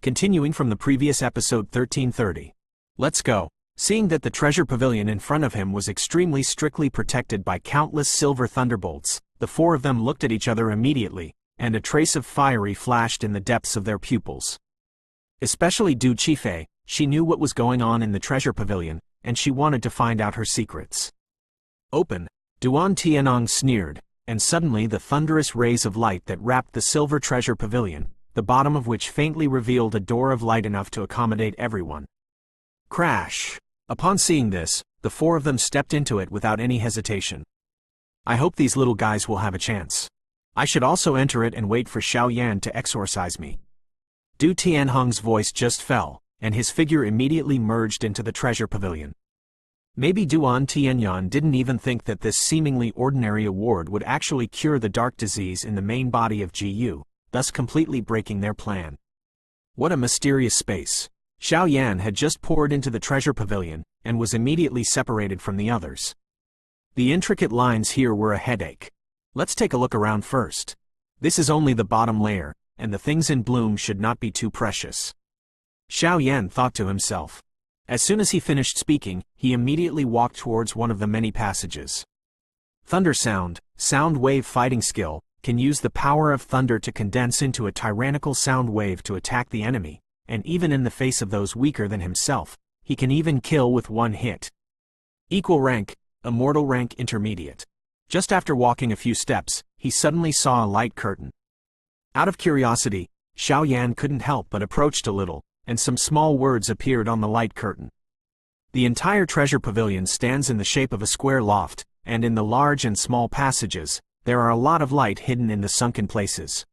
Continuing from the previous episode 1330. Let's go. Seeing that the treasure pavilion in front of him was extremely strictly protected by countless silver thunderbolts, the four of them looked at each other immediately, and a trace of fiery flashed in the depths of their pupils. Especially Btth2, she knew what was going on in the treasure pavilion, and she wanted to find out her secrets. Open, Btth sneered, and suddenly the thunderous rays of light that wrapped the silver treasure pavilion, the bottom of which faintly revealed a door of light enough to accommodate everyone. Crash! Upon seeing this, the four of them stepped into it without any hesitation. I hope these little guys will have a chance. I should also enter it and wait for Xiao Yan to exorcise me. Btth's voice just fell, and his figure immediately merged into the treasure pavilion. Maybe Btth didn't even think that this seemingly ordinary award would actually cure the dark disease in the main body of GU, thus completely breaking their plan. What a mysterious space. Xiao Yan had just poured into the treasure pavilion, and was immediately separated from the others. The intricate lines here were a headache. Let's take a look around first. This is only the bottom layer, and the things in bloom should not be too precious. Xiao Yan thought to himself. As soon as he finished speaking, he immediately walked towards one of the many passages. Thunder sound wave fighting skill, can use the power of thunder to condense into a tyrannical sound wave to attack the enemy, and even in the face of those weaker than himself, he can even kill with one hit. Equal rank, immortal rank intermediate. Just after walking a few steps, he suddenly saw a light curtain. Out of curiosity, Xiao Yan couldn't help but approached a little, and some small words appeared on the light curtain. The entire treasure pavilion stands in the shape of a square loft, and in the large and small passages, there are a lot of light hidden in the sunken places.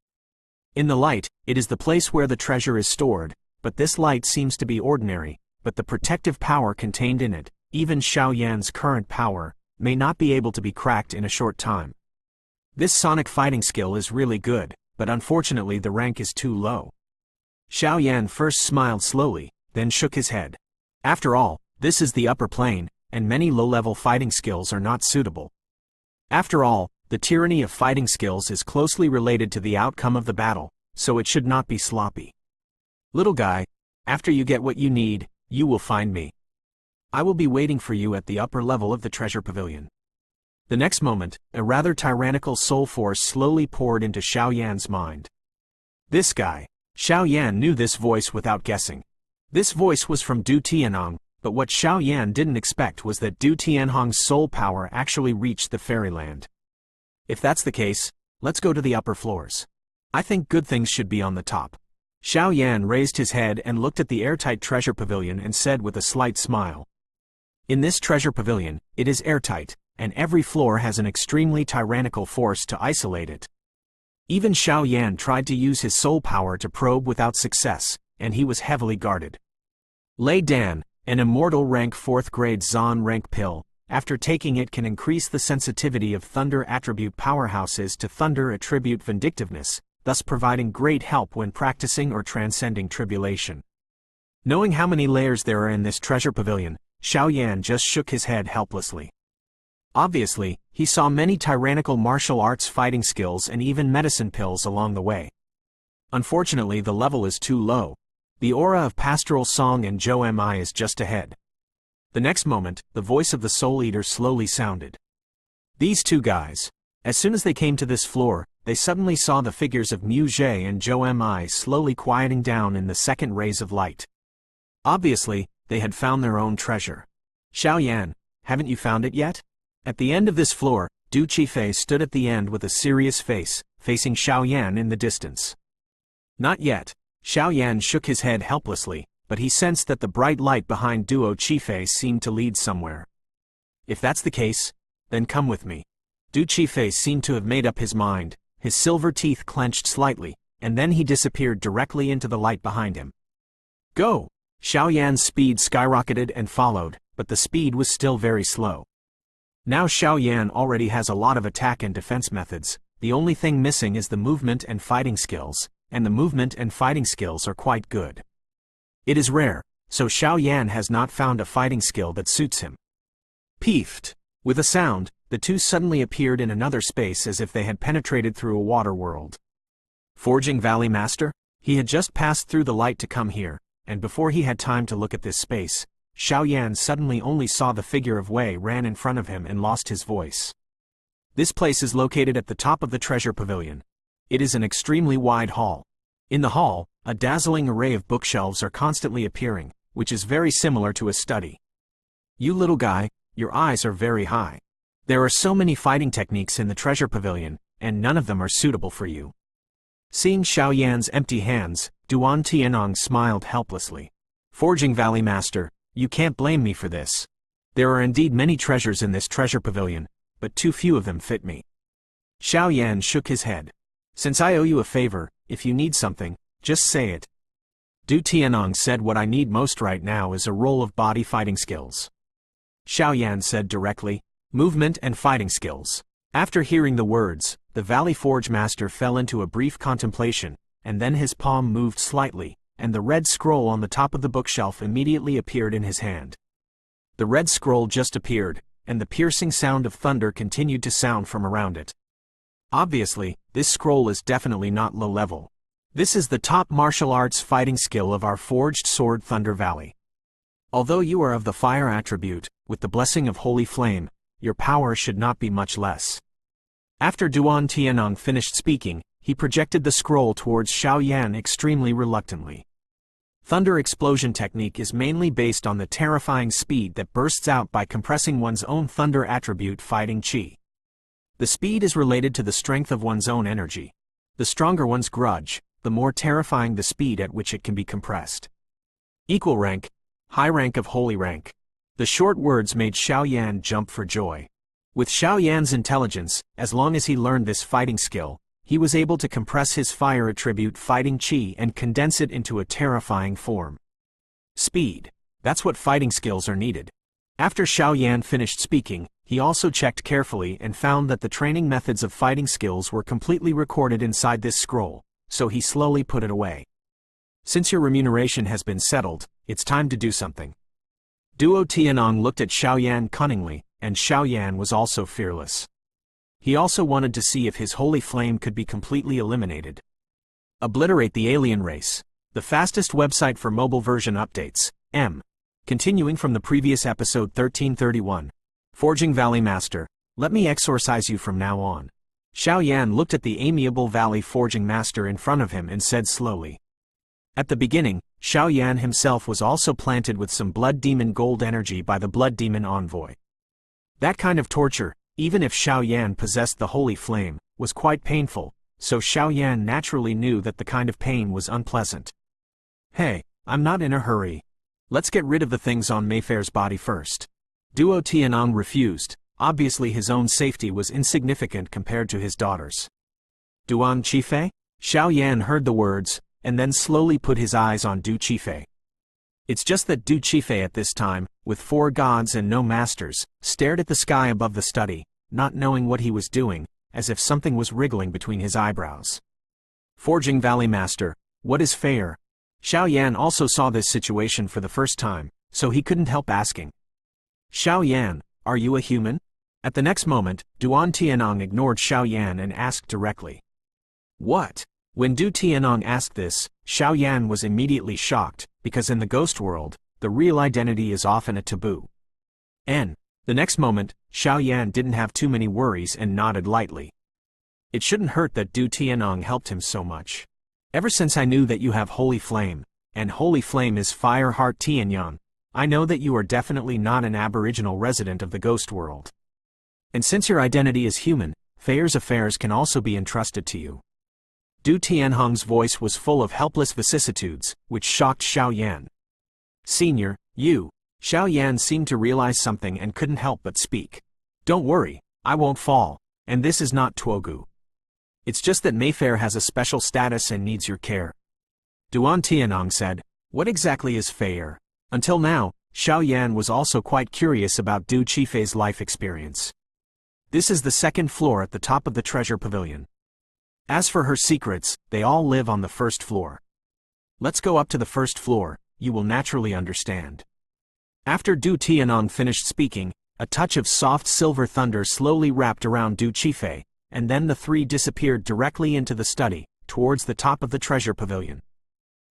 In the light, it is the place where the treasure is stored, but this light seems to be ordinary, but the protective power contained in it, even Xiao Yan's current power, may not be able to be cracked in a short time. This sonic fighting skill is really good, but unfortunately the rank is too low. Xiao Yan first smiled slowly, then shook his head. After all, this is the upper plane, and many low-level fighting skills are not suitable. After all, the tyranny of fighting skills is closely related to the outcome of the battle, so it should not be sloppy. Little guy, after you get what you need, you will find me. I will be waiting for you at the upper level of the treasure pavilion. The next moment, a rather tyrannical soul force slowly poured into Xiao Yan's mind. This guy. Xiao Yan knew this voice without guessing. This voice was from Btth, but what Xiao Yan didn't expect was that Btth's soul power actually reached the fairyland. If that's the case, let's go to the upper floors. I think good things should be on the top. Xiao Yan raised his head and looked at the airtight treasure pavilion and said with a slight smile. In this treasure pavilion, it is airtight, and every floor has an extremely tyrannical force to isolate it. Even Xiao Yan tried to use his soul power to probe without success, and he was heavily guarded. Lei Dan, an immortal rank 4th grade Zon rank pill, after taking it can increase the sensitivity of thunder attribute powerhouses to thunder attribute vindictiveness, thus providing great help when practicing or transcending tribulation. Knowing how many layers there are in this treasure pavilion, Xiao Yan just shook his head helplessly. Obviously, he saw many tyrannical martial arts fighting skills and even medicine pills along the way. Unfortunately, the level is too low. The aura of pastoral song and Zhou Mi is just ahead. The next moment, the voice of the Soul Eater slowly sounded. These two guys. As soon as they came to this floor, they suddenly saw the figures of Mu Zhe and Zhou Mi slowly quieting down in the second rays of light. Obviously, they had found their own treasure. Xiao Yan, haven't you found it yet? At the end of this floor, Btth stood at the end with a serious face, facing Xiao Yan in the distance. Not yet. Xiao Yan shook his head helplessly, but he sensed that the bright light behind Btth seemed to lead somewhere. If that's the case, then come with me. Btth seemed to have made up his mind, his silver teeth clenched slightly, and then he disappeared directly into the light behind him. Go! Xiao Yan's speed skyrocketed and followed, but the speed was still very slow. Now Xiao Yan already has a lot of attack and defense methods, the only thing missing is the movement and fighting skills, and the movement and fighting skills are quite good. It is rare, so Xiao Yan has not found a fighting skill that suits him. Peefed. With a sound, the two suddenly appeared in another space as if they had penetrated through a water world. Forging Valley Master? He had just passed through the light to come here, and before he had time to look at this space, Xiaoyan suddenly only saw the figure of Wei ran in front of him and lost his voice. This place is located at the top of the treasure pavilion. It is an extremely wide hall. In the hall, a dazzling array of bookshelves are constantly appearing, which is very similar to a study. You little guy, your eyes are very high. There are so many fighting techniques in the treasure pavilion, and none of them are suitable for you. Seeing Xiaoyan's empty hands, Duan Tianong smiled helplessly. Forging Valley Master, you can't blame me for this. There are indeed many treasures in this treasure pavilion, but too few of them fit me. Xiaoyan shook his head. Since I owe you a favor, if you need something, just say it. Du Tianong said what I need most right now is a roll of body fighting skills. Xiaoyan said directly, movement and fighting skills. After hearing the words, the Valley Forge Master fell into a brief contemplation, and then his palm moved slightly, and the red scroll on the top of the bookshelf immediately appeared in his hand. The red scroll just appeared, and the piercing sound of thunder continued to sound from around it. Obviously, this scroll is definitely not low level. This is the top martial arts fighting skill of our forged sword Thunder Valley. Although you are of the fire attribute, with the blessing of Holy Flame, your power should not be much less. After Duan Tianong finished speaking, he projected the scroll towards Xiaoyan extremely reluctantly. Thunder explosion technique is mainly based on the terrifying speed that bursts out by compressing one's own thunder attribute fighting chi. The speed is related to the strength of one's own energy. The stronger one's grudge, the more terrifying the speed at which it can be compressed. Equal rank, high rank of holy rank. The short words made Xiaoyan jump for joy. With Xiaoyan's intelligence, as long as he learned this fighting skill, he was able to compress his fire attribute fighting chi and condense it into a terrifying form. Speed. That's what fighting skills are needed. After Xiaoyan finished speaking, he also checked carefully and found that the training methods of fighting skills were completely recorded inside this scroll, so he slowly put it away. Since your remuneration has been settled, it's time to do something. Duo Tianong looked at Xiaoyan cunningly, and Xiaoyan was also fearless. He also wanted to see if his holy flame could be completely eliminated. Obliterate the alien race. The fastest website for mobile version updates, M. Continuing from the previous episode 1331. Forging Valley Master, let me exorcise you from now on. Xiaoyan looked at the amiable Valley Forging Master in front of him and said slowly. At the beginning, Xiaoyan himself was also planted with some Blood Demon gold energy by the Blood Demon envoy. That kind of torture, even if Xiaoyan possessed the holy flame, was quite painful, so Xiaoyan naturally knew that the kind of pain was unpleasant. Hey, I'm not in a hurry. Let's get rid of the things on Mayfair's body first. Duo Tianong refused. Obviously his own safety was insignificant compared to his daughter's. Duan Qifei? Xiaoyan heard the words, and then slowly put his eyes on Du Qifei. It's just that Du Qifei at this time, with 4 gods and no masters, stared at the sky above the study, not knowing what he was doing, as if something was wriggling between his eyebrows. Forging Valley Master, what is fair? Xiaoyan also saw this situation for the first time, so he couldn't help asking. Xiaoyan, are you a human? At the next moment, Duan Tianong ignored Xiaoyan and asked directly. What? When Du Tianong asked this, Xiaoyan was immediately shocked, because in the ghost world, the real identity is often a taboo. The next moment, Xiaoyan didn't have too many worries and nodded lightly. It shouldn't hurt that Du Tianong helped him so much. Ever since I knew that you have Holy Flame, and Holy Flame is Fire Heart Tianyan, I know that you are definitely not an aboriginal resident of the ghost world. And since your identity is human, Feier's affairs can also be entrusted to you. Du Tianhong's voice was full of helpless vicissitudes, which shocked Xiaoyan. Senior, you. Xiaoyan seemed to realize something and couldn't help but speak. Don't worry, I won't fall, and this is not Tuogu. It's just that Mayfair has a special status and needs your care. Duan Tianong said, what exactly is Feier? Until now, Xiaoyan was also quite curious about Du Qifei's life experience. This is the 2nd floor at the top of the treasure pavilion. As for her secrets, they all live on the 1st floor. Let's go up to the 1st floor, you will naturally understand. After Du Tianong finished speaking, a touch of soft silver thunder slowly wrapped around Du Qifei, and then the 3 disappeared directly into the study, towards the top of the treasure pavilion.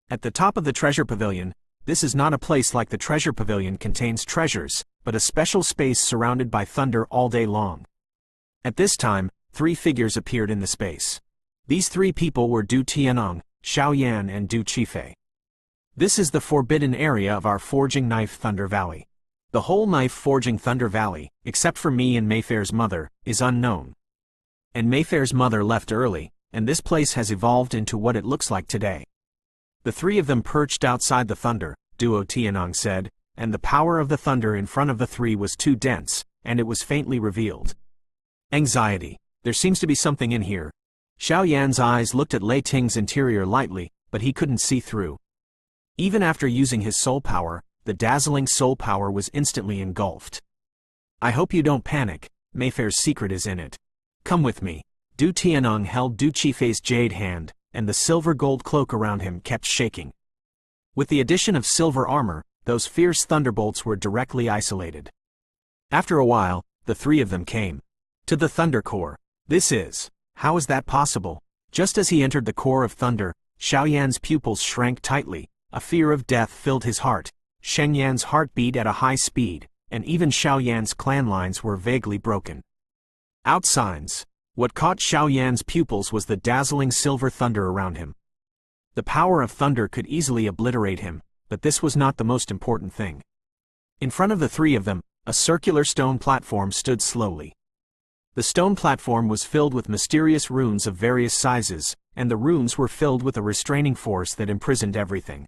At the top of the treasure pavilion, this is not a place like the treasure pavilion contains treasures, but a special space surrounded by thunder all day long. At this time, 3 figures appeared in the space. These 3 people were Du Tianong, Xiao Yan and Du Qifei. This is the forbidden area of our forging knife Thunder Valley. The whole knife forging Thunder Valley, except for me and Mayfair's mother, is unknown. And Mayfair's mother left early, and this place has evolved into what it looks like today. The 3 of them perched outside the thunder, Duo Tianong said, and the power of the thunder in front of the 3 was too dense, and it was faintly revealed. Anxiety. There seems to be something in here. Xiao Yan's eyes looked at Lei Ting's interior lightly, but he couldn't see through. Even after using his soul power, the dazzling soul power was instantly engulfed. I hope you don't panic, Mayfair's secret is in it. Come with me. Du Tianong held Du Qifei's jade hand, and the silver gold cloak around him kept shaking. With the addition of silver armor, those fierce thunderbolts were directly isolated. After a while, the 3 of them came to the thunder core. How is that possible? Just as he entered the core of thunder, Xiao Yan's pupils shrank tightly, a fear of death filled his heart, Sheng Yan's heart beat at a high speed, and even Xiao Yan's clan lines were vaguely broken. Outsigns. What caught Xiao Yan's pupils was the dazzling silver thunder around him. The power of thunder could easily obliterate him, but this was not the most important thing. In front of the 3 of them, a circular stone platform stood slowly. The stone platform was filled with mysterious runes of various sizes, and the runes were filled with a restraining force that imprisoned everything.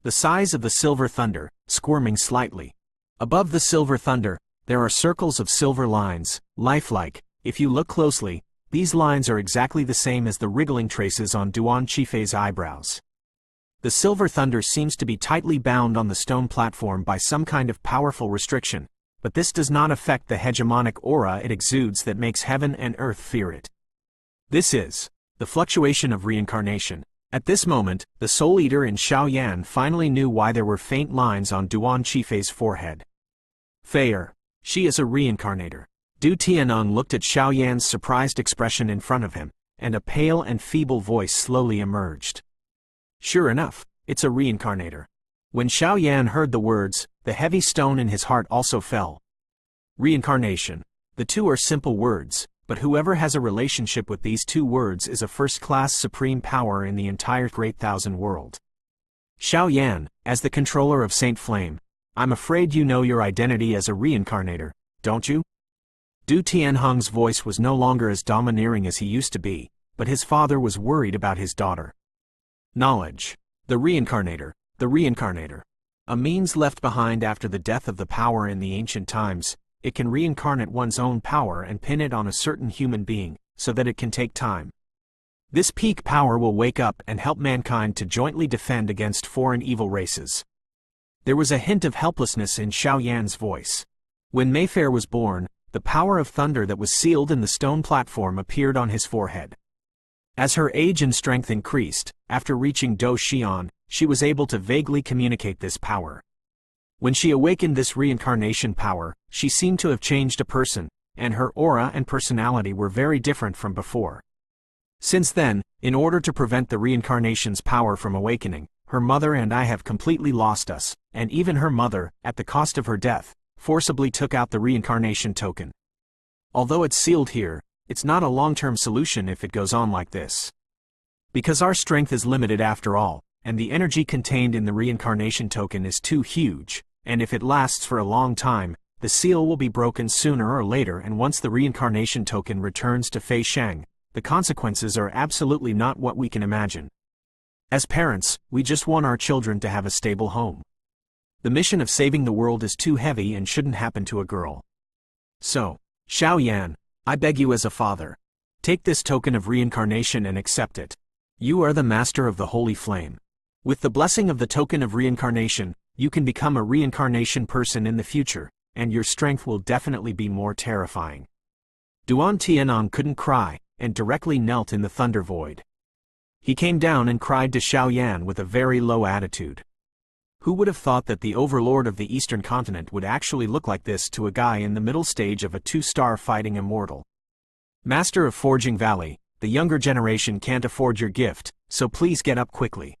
The size of the silver thunder, squirming slightly. Above the silver thunder, there are circles of silver lines, lifelike. If you look closely, these lines are exactly the same as the wriggling traces on Duan Qifei's eyebrows. The silver thunder seems to be tightly bound on the stone platform by some kind of powerful restriction, but this does not affect the hegemonic aura it exudes that makes heaven and earth fear it. This is the fluctuation of reincarnation. At this moment, the Soul Eater in Xiao Yan finally knew why there were faint lines on Duan Qifei's forehead. Feier. She is a reincarnator. Du Tianong looked at Xiao Yan's surprised expression in front of him, and a pale and feeble voice slowly emerged. Sure enough, it's a reincarnator. When Xiao Yan heard the words, the heavy stone in his heart also fell. Reincarnation. The 2 are simple words, but whoever has a relationship with these 2 words is a first-class supreme power in the entire Great Thousand World. Xiao Yan, as the controller of Saint Flame, I'm afraid you know your identity as a reincarnator, don't you? Du Tianhong's voice was no longer as domineering as he used to be, but his father was worried about his daughter. Knowledge. The Reincarnator. The Reincarnator. A means left behind after the death of the power in the ancient times. It can reincarnate one's own power and pin it on a certain human being, so that it can take time. This peak power will wake up and help mankind to jointly defend against foreign evil races. There was a hint of helplessness in Xiao Yan's voice. When Mayfair was born, the power of thunder that was sealed in the stone platform appeared on his forehead. As her age and strength increased, after reaching Do Xian, she was able to vaguely communicate this power. When she awakened this reincarnation power, she seemed to have changed a person, and her aura and personality were very different from before. Since then, in order to prevent the reincarnation's power from awakening, her mother and I have completely lost us, and even her mother, at the cost of her death, forcibly took out the reincarnation token. Although it's sealed here, it's not a long-term solution if it goes on like this. Because our strength is limited after all, and the energy contained in the reincarnation token is too huge, and if it lasts for a long time, the seal will be broken sooner or later, and once the reincarnation token returns to Fei Shang, the consequences are absolutely not what we can imagine. As parents, we just want our children to have a stable home. The mission of saving the world is too heavy and shouldn't happen to a girl. So, Xiao Yan, I beg you as a father, take this token of reincarnation and accept it. You are the master of the holy flame. With the blessing of the token of reincarnation, you can become a reincarnation person in the future, and your strength will definitely be more terrifying. Duan Tianong couldn't cry, and directly knelt in the thunder void. He came down and cried to Xiao Yan with a very low attitude. Who would have thought that the overlord of the eastern continent would actually look like this to a guy in the middle stage of a 2-star fighting immortal? Master of Forging Valley, the younger generation can't afford your gift, so please get up quickly.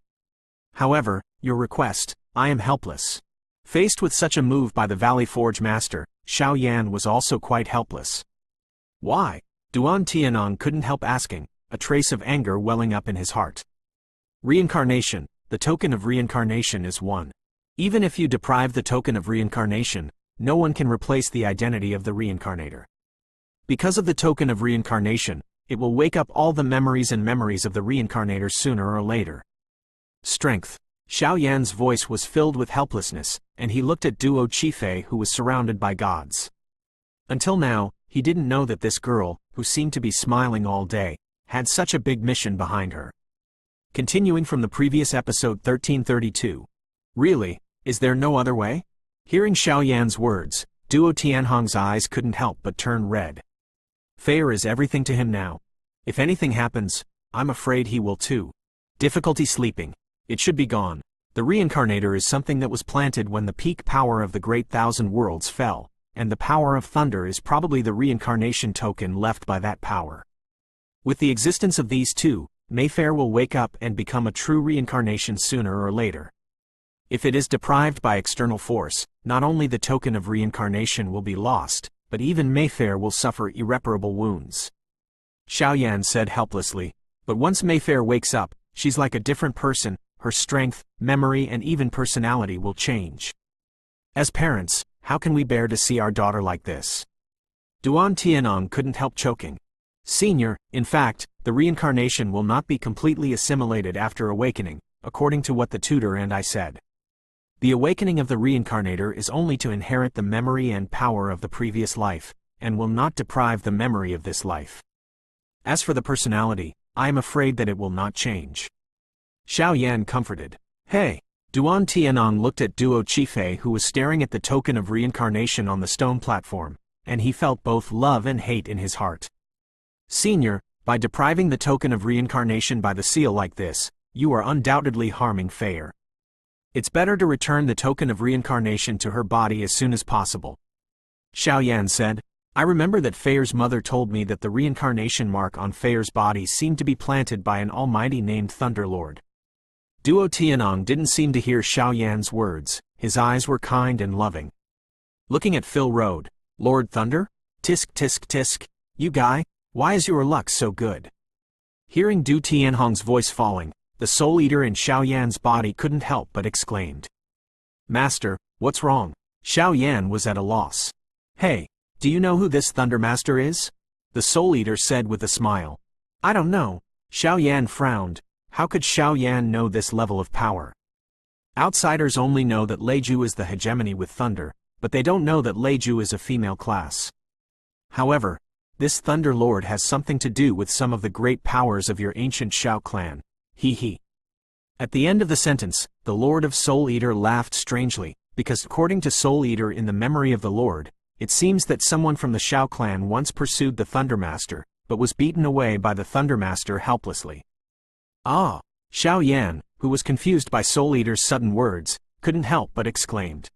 However, your request, I am helpless. Faced with such a move by the Valley Forge Master, Xiao Yan was also quite helpless. Why? Duan Tianong couldn't help asking, a trace of anger welling up in his heart. Reincarnation, the token of reincarnation is one. Even if you deprive the token of reincarnation, no one can replace the identity of the Reincarnator. Because of the token of reincarnation, it will wake up all the memories of the Reincarnator sooner or later. Strength. Xiao Yan's voice was filled with helplessness, and he looked at Duo Qifei, who was surrounded by gods. Until now, he didn't know that this girl, who seemed to be smiling all day, had such a big mission behind her. Continuing from the previous episode 1332. Really, is there no other way? Hearing Xiao Yan's words, Duo Tianhong's eyes couldn't help but turn red. Fear is everything to him now. If anything happens, I'm afraid he will too. Difficulty sleeping. It should be gone. The Reincarnator is something that was planted when the peak power of the Great Thousand Worlds fell, and the power of thunder is probably the reincarnation token left by that power. With the existence of these two, Mayfair will wake up and become a true reincarnation sooner or later. If it is deprived by external force, not only the token of reincarnation will be lost, but even Mayfair will suffer irreparable wounds. Xiao Yan said helplessly, but once Mayfair wakes up, she's like a different person. Her strength, memory and even personality will change. As parents, how can we bear to see our daughter like this? Duan Tianong couldn't help choking. Senior, in fact, the reincarnation will not be completely assimilated after awakening, according to what the tutor and I said. The awakening of the Reincarnator is only to inherit the memory and power of the previous life, and will not deprive the memory of this life. As for the personality, I am afraid that it will not change. Xiao Yan comforted. Hey! Duan Tianong looked at Duo Qifei, who was staring at the token of reincarnation on the stone platform, and he felt both love and hate in his heart. Senior, by depriving the token of reincarnation by the seal like this, you are undoubtedly harming Feir. It's better to return the token of reincarnation to her body as soon as possible. Xiao Yan said, I remember that Feir's mother told me that the reincarnation mark on Feir's body seemed to be planted by an almighty named Thunderlord. Duo Tianong didn't seem to hear Xiao Yan's words, his eyes were kind and loving. Looking at Phil Road, Lord Thunder? Tisk tisk tisk, you guy, why is your luck so good? Hearing Du Tianhong's voice falling, the Soul Eater in Xiao Yan's body couldn't help but exclaimed. Master, what's wrong? Xiao Yan was at a loss. Hey, do you know who this Thunder Master is? The Soul Eater said with a smile. I don't know. Xiao Yan frowned. How could Xiao Yan know this level of power? Outsiders only know that Leiju is the hegemony with thunder, but they don't know that Leiju is a female class. However, this Thunder Lord has something to do with some of the great powers of your ancient Xiao clan. He he. At the end of the sentence, the Lord of Soul Eater laughed strangely, because according to Soul Eater in the memory of the Lord, it seems that someone from the Xiao clan once pursued the Thunder Master, but was beaten away by the Thunder Master helplessly. Ah! Xiao Yan, who was confused by Soul Eater's sudden words, couldn't help but exclaimed.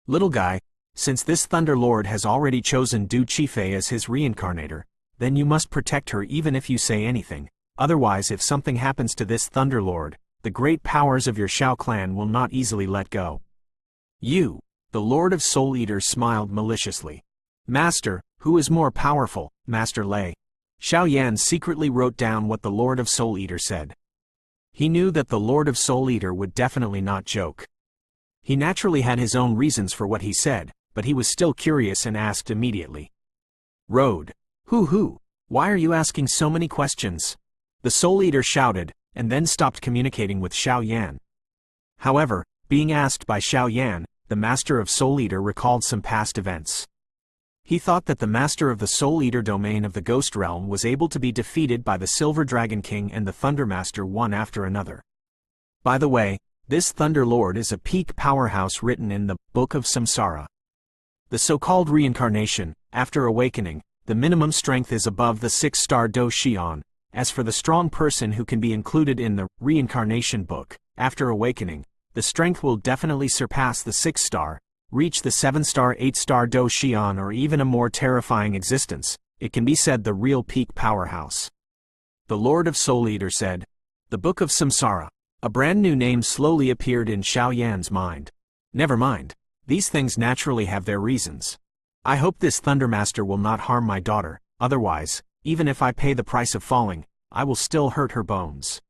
Little guy, since this Thunder Lord has already chosen Du Qifei as his reincarnator, then you must protect her even if you say anything, otherwise if something happens to this Thunder Lord, the great powers of your Xiao clan will not easily let go. You, the Lord of Soul Eaters smiled maliciously. Master, who is more powerful, Master Lei? Xiao Yan secretly wrote down what the Lord of Soul Eater said. He knew that the Lord of Soul Eater would definitely not joke. He naturally had his own reasons for what he said, but he was still curious and asked immediately. Road. Who? Why are you asking so many questions? The Soul Eater shouted, and then stopped communicating with Xiao Yan. However, being asked by Xiao Yan, the Master of Soul Eater recalled some past events. He thought that the Master of the Soul Eater domain of the Ghost Realm was able to be defeated by the Silver Dragon King and the Thunder Master one after another. By the way, this Thunder Lord is a peak powerhouse written in the Book of Samsara. The so-called reincarnation, after awakening, the minimum strength is above the 6-star Do Xian. As for the strong person who can be included in the Reincarnation book, after awakening, the strength will definitely surpass the 6-star, reach the 7-star 8-star Do Xian or even a more terrifying existence. It can be said the real peak powerhouse. The Lord of Soul Eater said, the Book of Samsara. A brand new name slowly appeared in Xiao Yan's mind. Never mind. These things naturally have their reasons. I hope this Thundermaster will not harm my daughter, otherwise, even if I pay the price of falling, I will still hurt her bones.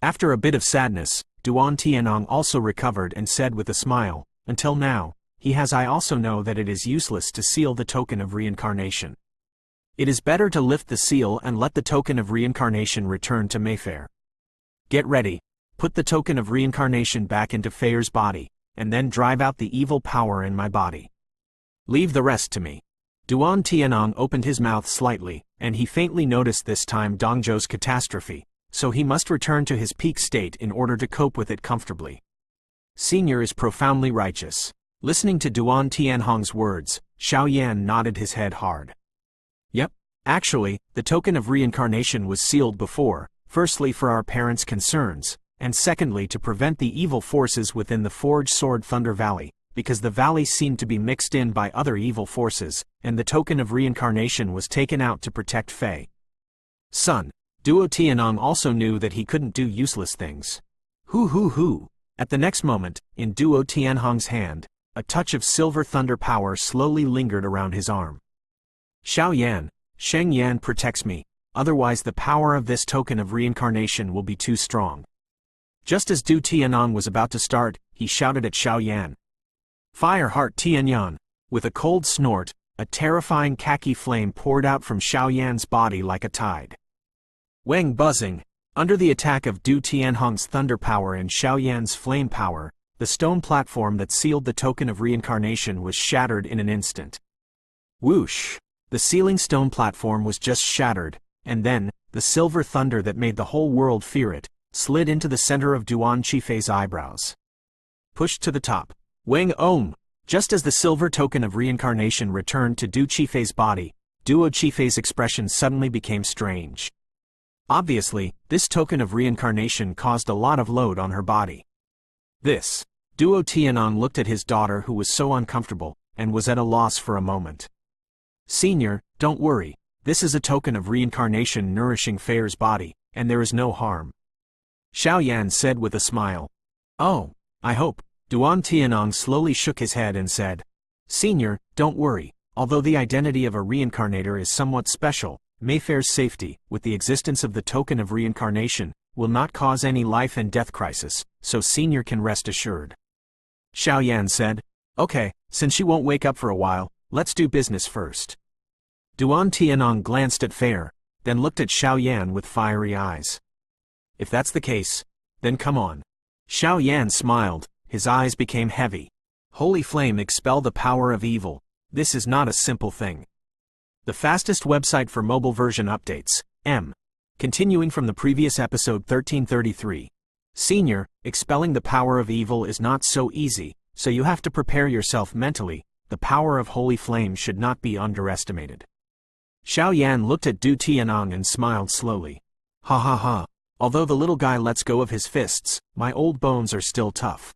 After a bit of sadness, Duan Tianong also recovered and said with a smile, until now, I also know that it is useless to seal the token of reincarnation. It is better to lift the seal and let the token of reincarnation return to Mayfair. Get ready, put the token of reincarnation back into Fair's body, and then drive out the evil power in my body. Leave the rest to me. Duan Tianong opened his mouth slightly, and he faintly noticed this time Dongzhou's catastrophe, so he must return to his peak state in order to cope with it comfortably. Senior is profoundly righteous. Listening to Duan Tianhong's words, Xiao Yan nodded his head hard. Yep, actually, the token of reincarnation was sealed before, firstly for our parents' concerns, and secondly to prevent the evil forces within the Forge Sword Thunder Valley, because the valley seemed to be mixed in by other evil forces, and the token of reincarnation was taken out to protect Fei. Son, Duo Tianong also knew that he couldn't do useless things. Hoo. At the next moment, in Duo Tianhong's hand, a touch of silver thunder power slowly lingered around his arm. Xiao Yan, Sheng Yan protects me, otherwise the power of this token of reincarnation will be too strong. Just as Du Tianong was about to start, he shouted at Xiao Yan. Fire Heart Tianyan! With a cold snort, a terrifying khaki flame poured out from Xiao Yan's body like a tide. Wang buzzing. Under the attack of Du Tianhong's thunder power and Xiao Yan's flame power, the stone platform that sealed the token of reincarnation was shattered in an instant. Whoosh! The sealing stone platform was just shattered, and then, the silver thunder that made the whole world fear it, slid into the center of Duan Qifei's eyebrows. Pushed to the top. Wang Om! Just as the silver token of reincarnation returned to Du Qifei's body, Duo Qifei's expression suddenly became strange. Obviously, this token of reincarnation caused a lot of load on her body. This. Duo Tianong looked at his daughter who was so uncomfortable, and was at a loss for a moment. Senior, don't worry, this is a token of reincarnation nourishing Fair's body, and there is no harm. Xiao Yan said with a smile. Oh, I hope. Duan Tianong slowly shook his head and said, Senior, don't worry, although the identity of a reincarnator is somewhat special, Mayfair's safety, with the existence of the token of reincarnation, will not cause any life and death crisis, so Senior can rest assured. Xiao Yan said, Okay, since she won't wake up for a while, let's do business first. Duan Tianong glanced at Fair, then looked at Xiao Yan with fiery eyes. If that's the case, then come on. Xiao Yan smiled, his eyes became heavy. Holy Flame expel the power of evil, this is not a simple thing. The fastest website for mobile version updates, M. Continuing from the previous episode 1333. Senior, expelling the power of evil is not so easy, so you have to prepare yourself mentally, the power of Holy Flame should not be underestimated. Xiao Yan looked at Du Tianong and smiled slowly. Ha. Although the little guy lets go of his fists, my old bones are still tough.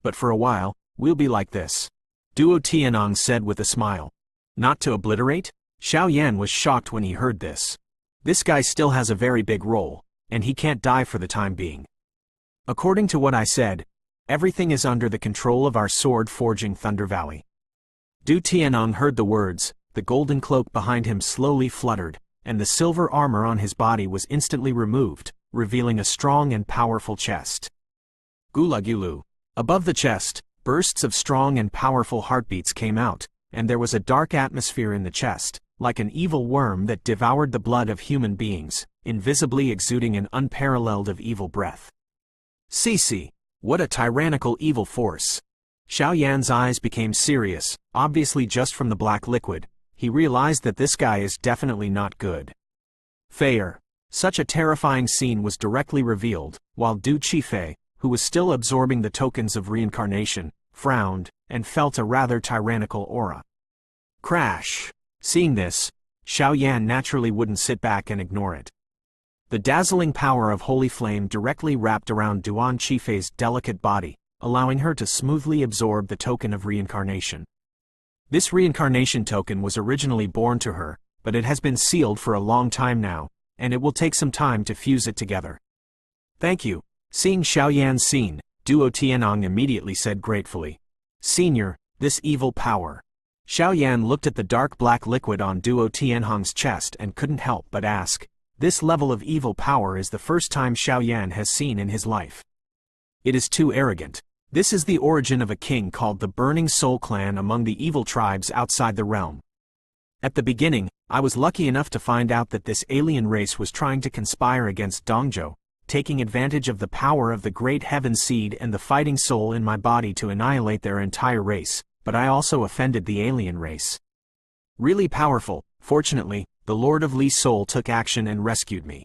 But for a while, we'll be like this. Duo Tianong said with a smile. Not to obliterate? Xiao Yan was shocked when he heard this. This guy still has a very big role, and he can't die for the time being. According to what I said, everything is under the control of our sword-forging Thunder Valley. Du Tianong heard the words, the golden cloak behind him slowly fluttered, and the silver armor on his body was instantly removed, revealing a strong and powerful chest. Gulagulu. Above the chest, bursts of strong and powerful heartbeats came out, and there was a dark atmosphere in the chest, like an evil worm that devoured the blood of human beings, invisibly exuding an unparalleled of evil breath. Cece, what a tyrannical evil force. Xiao Yan's eyes became serious, obviously just from the black liquid. He realized that this guy is definitely not good. Fair. Such a terrifying scene was directly revealed, while Du Qifei, who was still absorbing the tokens of reincarnation, frowned, and felt a rather tyrannical aura. Crash. Seeing this, Xiao Yan naturally wouldn't sit back and ignore it. The dazzling power of Holy Flame directly wrapped around Duan Qifei's delicate body, allowing her to smoothly absorb the token of reincarnation. This reincarnation token was originally born to her, but it has been sealed for a long time now, and it will take some time to fuse it together. Thank you, Seeing Xiaoyan's scene, Duo Tianong immediately said gratefully, "Senior, this evil power." Xiaoyan looked at the dark black liquid on Duo Tianhong's chest and couldn't help but ask, this level of evil power is the first time Xiaoyan has seen in his life. It is too arrogant. This is the origin of a king called the Burning Soul Clan among the evil tribes outside the realm. At the beginning, I was lucky enough to find out that this alien race was trying to conspire against Dongzhou, taking advantage of the power of the great heaven seed and the fighting soul in my body to annihilate their entire race, but I also offended the alien race. Really powerful. Fortunately, the Lord of Li's soul took action and rescued me.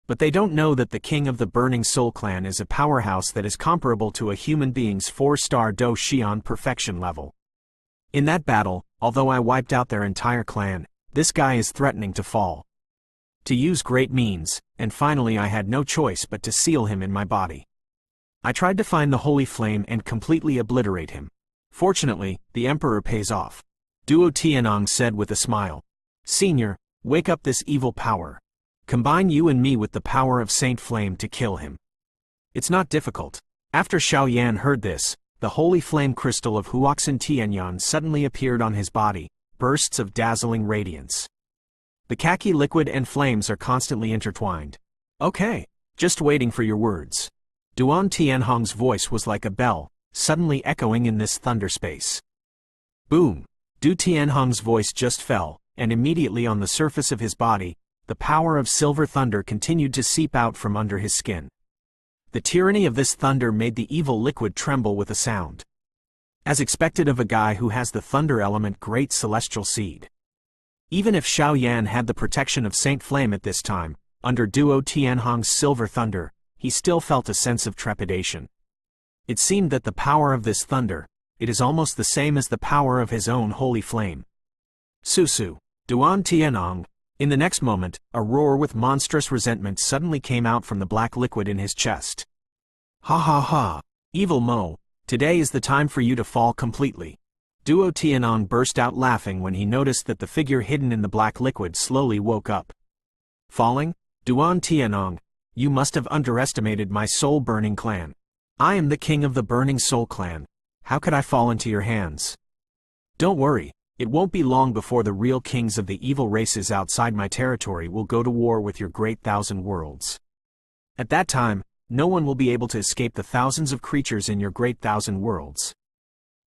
But they don't know that the king of the Burning Soul Clan is a powerhouse that is comparable to a human being's 4-star Do Xian perfection level. In that battle, although I wiped out their entire clan, this guy is threatening to fall. To use great means, and finally I had no choice but to seal him in my body. I tried to find the holy flame and completely obliterate him. Fortunately, the Emperor pays off. Duo Tianong said with a smile. Senior, wake up this evil power. Combine you and me with the power of Saint Flame to kill him. It's not difficult. After Xiaoyan heard this, the holy flame crystal of Huoxin Tianyan suddenly appeared on his body, bursts of dazzling radiance. The khaki liquid and flames are constantly intertwined. Okay, just waiting for your words. Duan Tianhong's voice was like a bell, suddenly echoing in this thunder space. Boom! Du Tianhong's voice just fell, and immediately on the surface of his body, the power of silver thunder continued to seep out from under his skin. The tyranny of this thunder made the evil liquid tremble with a sound. As expected of a guy who has the thunder element great celestial seed. Even if Xiaoyan had the protection of Saint Flame at this time, under Duo Tianhong's silver thunder, he still felt a sense of trepidation. It seemed that the power of this thunder, it is almost the same as the power of his own holy flame. Susu, Duan Tianong. In the next moment, a roar with monstrous resentment suddenly came out from the black liquid in his chest. Ha ha ha! Evil Mo, today is the time for you to fall completely. Duo Tianong burst out laughing when he noticed that the figure hidden in the black liquid slowly woke up. Falling? Duan Tianong, you must have underestimated my soul-burning clan. I am the king of the Burning Soul Clan. How could I fall into your hands? Don't worry, it won't be long before the real kings of the evil races outside my territory will go to war with your great 1,000 worlds. At that time, no one will be able to escape the thousands of creatures in your great 1,000 worlds.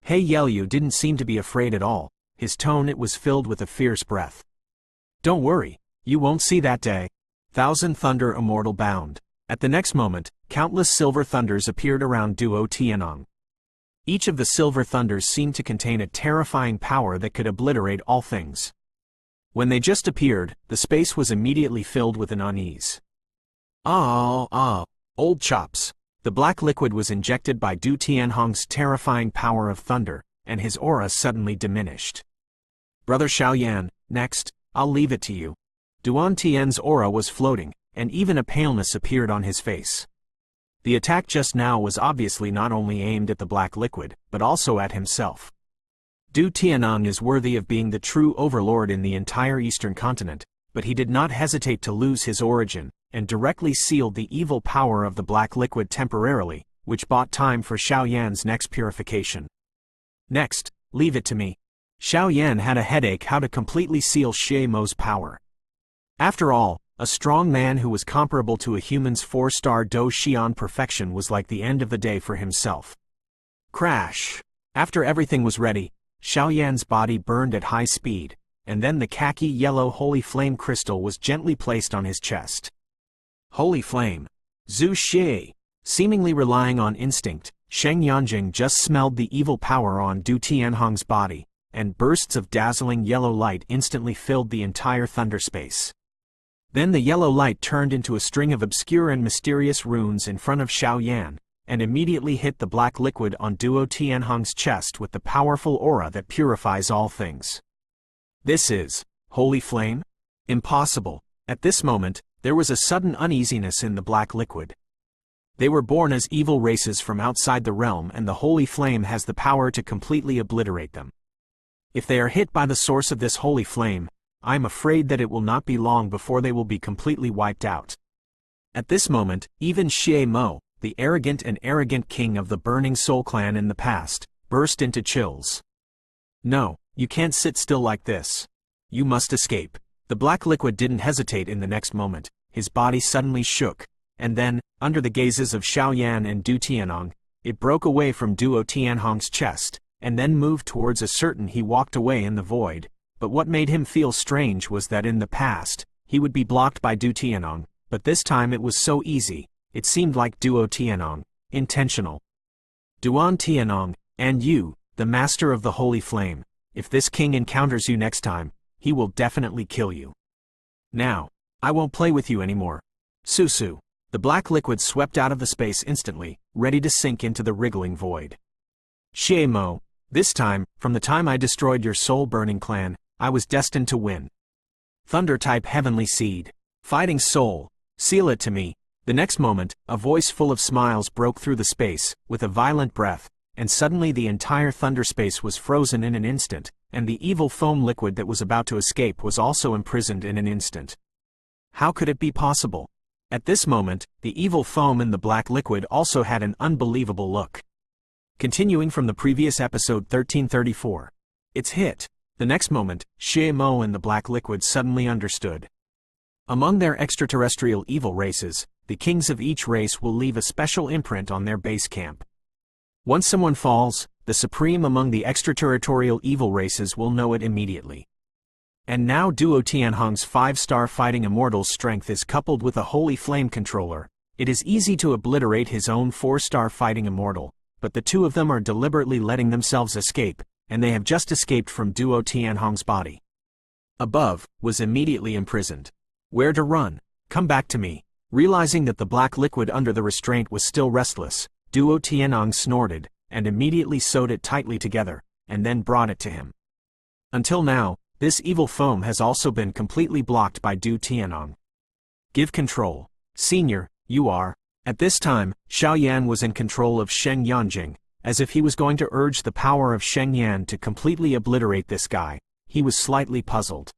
He Yelyu didn't seem to be afraid at all, his tone it was filled with a fierce breath. Don't worry, you won't see that day. 1,000 Thunder Immortal bound. At the next moment, countless silver thunders appeared around Duo Tianong. Each of the silver thunders seemed to contain a terrifying power that could obliterate all things. When they just appeared, the space was immediately filled with an unease. Old chops. The black liquid was injected by Du Tianhong's terrifying power of thunder, and his aura suddenly diminished. Brother Xiaoyan, next, I'll leave it to you. Duan Tian's aura was floating, and even a paleness appeared on his face. The attack just now was obviously not only aimed at the black liquid, but also at himself. Du Tianong is worthy of being the true overlord in the entire eastern continent, but he did not hesitate to lose his origin, and directly sealed the evil power of the black liquid temporarily, which bought time for Xiaoyan's next purification. Next, leave it to me. Xiaoyan had a headache how to completely seal Xie Mo's power. After all, a strong man who was comparable to a human's 4-star Do Xian perfection was like the end of the day for himself. Crash! After everything was ready, Xiaoyan's body burned at high speed, and then the khaki yellow holy flame crystal was gently placed on his chest. Holy flame! Zhu Xie! Seemingly relying on instinct, Sheng Yanjing just smelled the evil power on Du Tianhong's body, and bursts of dazzling yellow light instantly filled the entire thunder space. Then the yellow light turned into a string of obscure and mysterious runes in front of Xiaoyan, and immediately hit the black liquid on Duo Tianhong's chest with the powerful aura that purifies all things. This is holy flame? Impossible. At this moment, there was a sudden uneasiness in the black liquid. They were born as evil races from outside the realm, and the holy flame has the power to completely obliterate them. If they are hit by the source of this holy flame, I am afraid that it will not be long before they will be completely wiped out. At this moment, even Xie Mo, the arrogant king of the Burning Soul clan in the past, burst into chills. No, you can't sit still like this. You must escape. The black liquid didn't hesitate in the next moment. His body suddenly shook, and then, under the gazes of Xiao Yan and Du Tianhong, it broke away from Duo Tianhong's chest, and then moved towards a certain he walked away in the void. But what made him feel strange was that in the past, he would be blocked by Du Tianhong, but this time it was so easy, it seemed like Duo Tianhong, intentional. Duan Tianhong, and you, the master of the holy flame, if this king encounters you next time, he will definitely kill you. Now, I won't play with you anymore. Susu. The black liquid swept out of the space instantly, ready to sink into the wriggling void. Xie Mo, this time, from the time I destroyed your soul-burning clan, I was destined to win. Thunder-type heavenly seed. Fighting soul. Seal it to me. The next moment, a voice full of smiles broke through the space, with a violent breath, and suddenly the entire thunder space was frozen in an instant, and the evil foam liquid that was about to escape was also imprisoned in an instant. How could it be possible? At this moment, the evil foam in the black liquid also had an unbelievable look. Continuing from the previous episode 1334. It's hit. The next moment, Xie Mo and the black liquid suddenly understood. Among their extraterrestrial evil races, the kings of each race will leave a special imprint on their base camp. Once someone falls, the supreme among the extraterritorial evil races will know it immediately. And now Duo Tianhong's 5-star fighting immortal's strength is coupled with a holy flame controller. It is easy to obliterate his own 4-star fighting immortal, but the two of them are deliberately letting themselves escape, and they have just escaped from Duo Tianhong's body. Above, was immediately imprisoned. Where to run? Come back to me. Realizing that the black liquid under the restraint was still restless, Duo Tianhong snorted, and immediately sewed it tightly together, and then brought it to him. Until now, this evil foam has also been completely blocked by Du Tianhong. Give control. Senior, you are. At this time, Xiao Yan was in control of Sheng Yanjing, as if he was going to urge the power of Sheng Yan to completely obliterate this guy. He was slightly puzzled.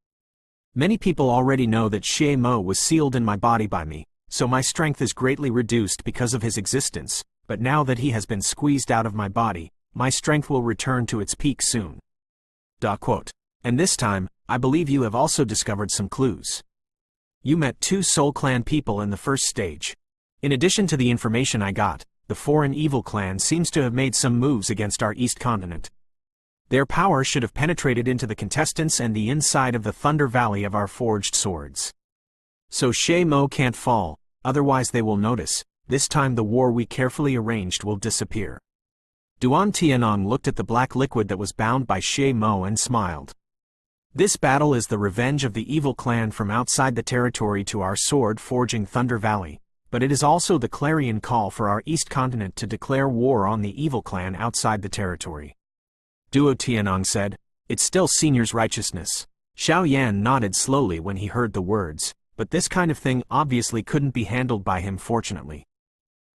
Many people already know that Xie Mo was sealed in my body by me, so my strength is greatly reduced because of his existence, but now that he has been squeezed out of my body, my strength will return to its peak soon. And this time, I believe you have also discovered some clues. You met 2 Soul Clan people in the first stage. In addition to the information I got, the foreign evil clan seems to have made some moves against our East Continent. Their power should have penetrated into the contestants and the inside of the Thunder Valley of our forged swords. So Xie Mo can't fall, otherwise they will notice. This time the war we carefully arranged will disappear. Duan Tianhong looked at the black liquid that was bound by Xie Mo and smiled. This battle is the revenge of the evil clan from outside the territory to our sword-forging Thunder Valley, but it is also the clarion call for our East Continent to declare war on the evil clan outside the territory. Duo Tianhong said, "It's still Senior's righteousness." Xiao Yan nodded slowly when he heard the words, but this kind of thing obviously couldn't be handled by him fortunately.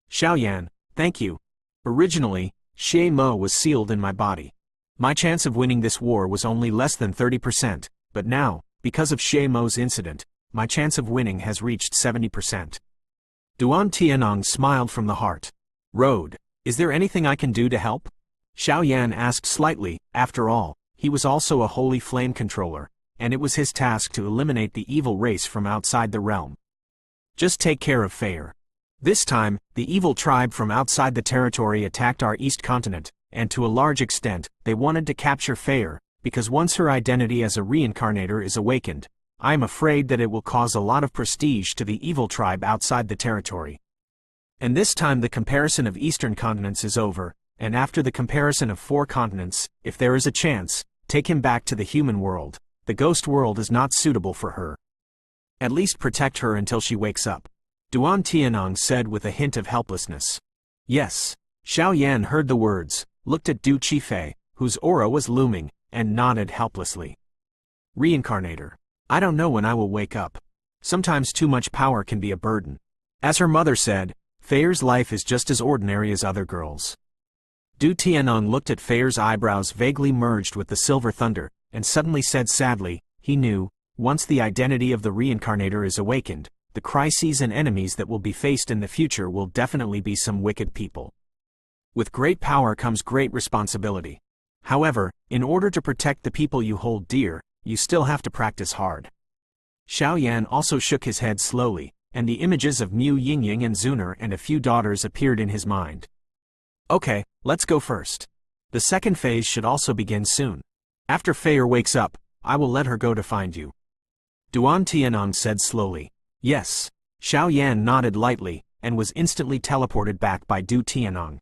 Xiao Yan, thank you. Originally, Xie Mo was sealed in my body. My chance of winning this war was only less than 30%, but now, because of Xie Mo's incident, my chance of winning has reached 70%. Duan Tianhong smiled from the heart. Road, is there anything I can do to help? Xiao Yan asked slightly. After all, he was also a holy flame controller, and it was his task to eliminate the evil race from outside the realm. Just take care of Feyre. This time, the evil tribe from outside the territory attacked our East Continent, and to a large extent, they wanted to capture Feyre, because once her identity as a reincarnator is awakened, I am afraid that it will cause a lot of prestige to the evil tribe outside the territory. And this time the comparison of eastern continents is over, and after the comparison of 4 continents, if there is a chance, take him back to the human world. The ghost world is not suitable for her. At least protect her until she wakes up. Duan Tianhong said with a hint of helplessness. Yes. Xiao Yan heard the words, looked at Du Qifei, whose aura was looming, and nodded helplessly. Reincarnator. I don't know when I will wake up. Sometimes too much power can be a burden. As her mother said, Feyre's life is just as ordinary as other girls. Du Tianhong looked at Feyre's eyebrows vaguely merged with the silver thunder, and suddenly said sadly, he knew, once the identity of the Reincarnator is awakened, the crises and enemies that will be faced in the future will definitely be some wicked people. With great power comes great responsibility. However, in order to protect the people you hold dear, you still have to practice hard. Xiao Yan also shook his head slowly, and the images of Mu Yingying and Zuner and a few daughters appeared in his mind. Okay, let's go first. The second phase should also begin soon. After Feier wakes up, I will let her go to find you. Duan Tianong said slowly. Yes. Xiao Yan nodded lightly, and was instantly teleported back by Du Tianong.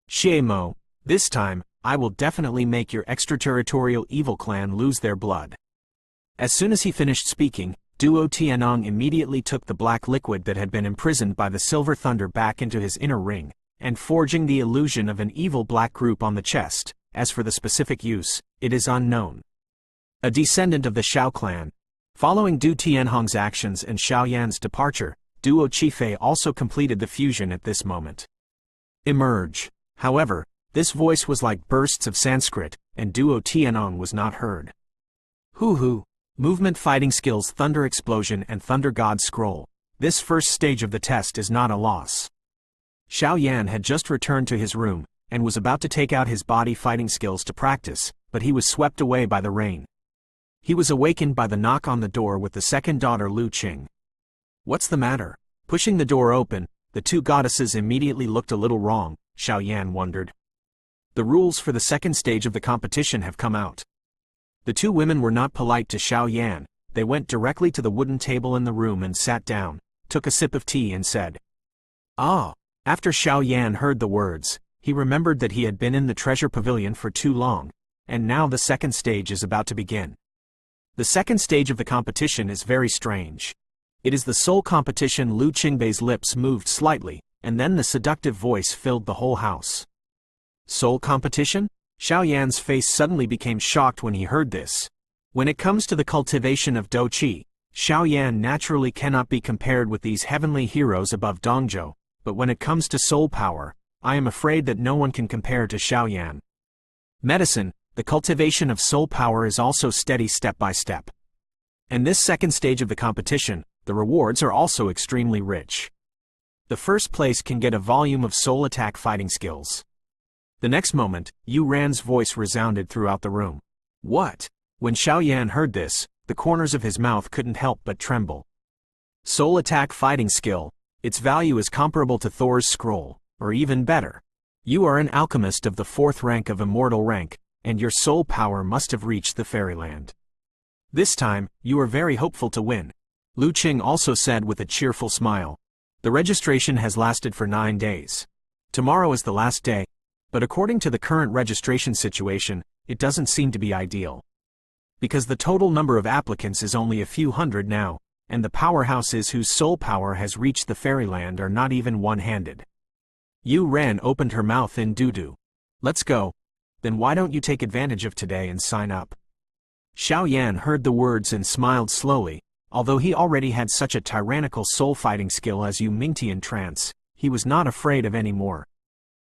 Xie Mo, this time, I will definitely make your extraterritorial evil clan lose their blood. As soon as he finished speaking, Duo Tianong immediately took the black liquid that had been imprisoned by the Silver Thunder back into his inner ring, and forging the illusion of an evil black group on the chest. As for the specific use, it is unknown. A descendant of the Xiao clan. Following Du Tianhong's actions and Xiao Yan's departure, Duo Qifei also completed the fusion at this moment. Emerge. However, this voice was like bursts of Sanskrit, and Duo Tianong was not heard. Hoo. Movement fighting skills Thunder Explosion and Thunder God Scroll. This first stage of the test is not a loss. Xiao Yan had just returned to his room, and was about to take out his body fighting skills to practice, but he was swept away by the rain. He was awakened by the knock on the door with the second daughter Lu Qing. What's the matter? Pushing the door open, the two goddesses immediately looked a little wrong, Xiao Yan wondered. The rules for the second stage of the competition have come out. The two women were not polite to Xiao Yan. They went directly to the wooden table in the room and sat down, took a sip of tea and said, "Ah." After Xiao Yan heard the words, he remembered that he had been in the treasure pavilion for too long, and now the second stage is about to begin. The second stage of the competition is very strange. It is the soul competition. Lu Qingbei's lips moved slightly, and then the seductive voice filled the whole house. Soul competition? Xiao Yan's face suddenly became shocked when he heard this. When it comes to the cultivation of Dou Qi, Xiao Yan naturally cannot be compared with these heavenly heroes above Dongzhou, but when it comes to soul power, I am afraid that no one can compare to Xiao Yan. Medicine, the cultivation of soul power is also steady step by step. And this second stage of the competition, the rewards are also extremely rich. The first place can get a volume of soul attack fighting skills. The next moment, Yu Ran's voice resounded throughout the room. What? When Xiao Yan heard this, the corners of his mouth couldn't help but tremble. Soul attack fighting skill, its value is comparable to Thor's scroll, or even better. You are an alchemist of the 4th rank of immortal rank, and your soul power must have reached the fairyland. This time, you are very hopeful to win. Lu Qing also said with a cheerful smile. The registration has lasted for 9 days. Tomorrow is the last day, but according to the current registration situation, it doesn't seem to be ideal. Because the total number of applicants is only a few hundred now, and the powerhouses whose soul power has reached the fairyland are not even one-handed. Yu Ran opened her mouth in doo-doo. Let's go. Then why don't you take advantage of today and sign up? Xiao Yan heard the words and smiled slowly. Although he already had such a tyrannical soul-fighting skill as Yu Mingtian trance, he was not afraid of any more.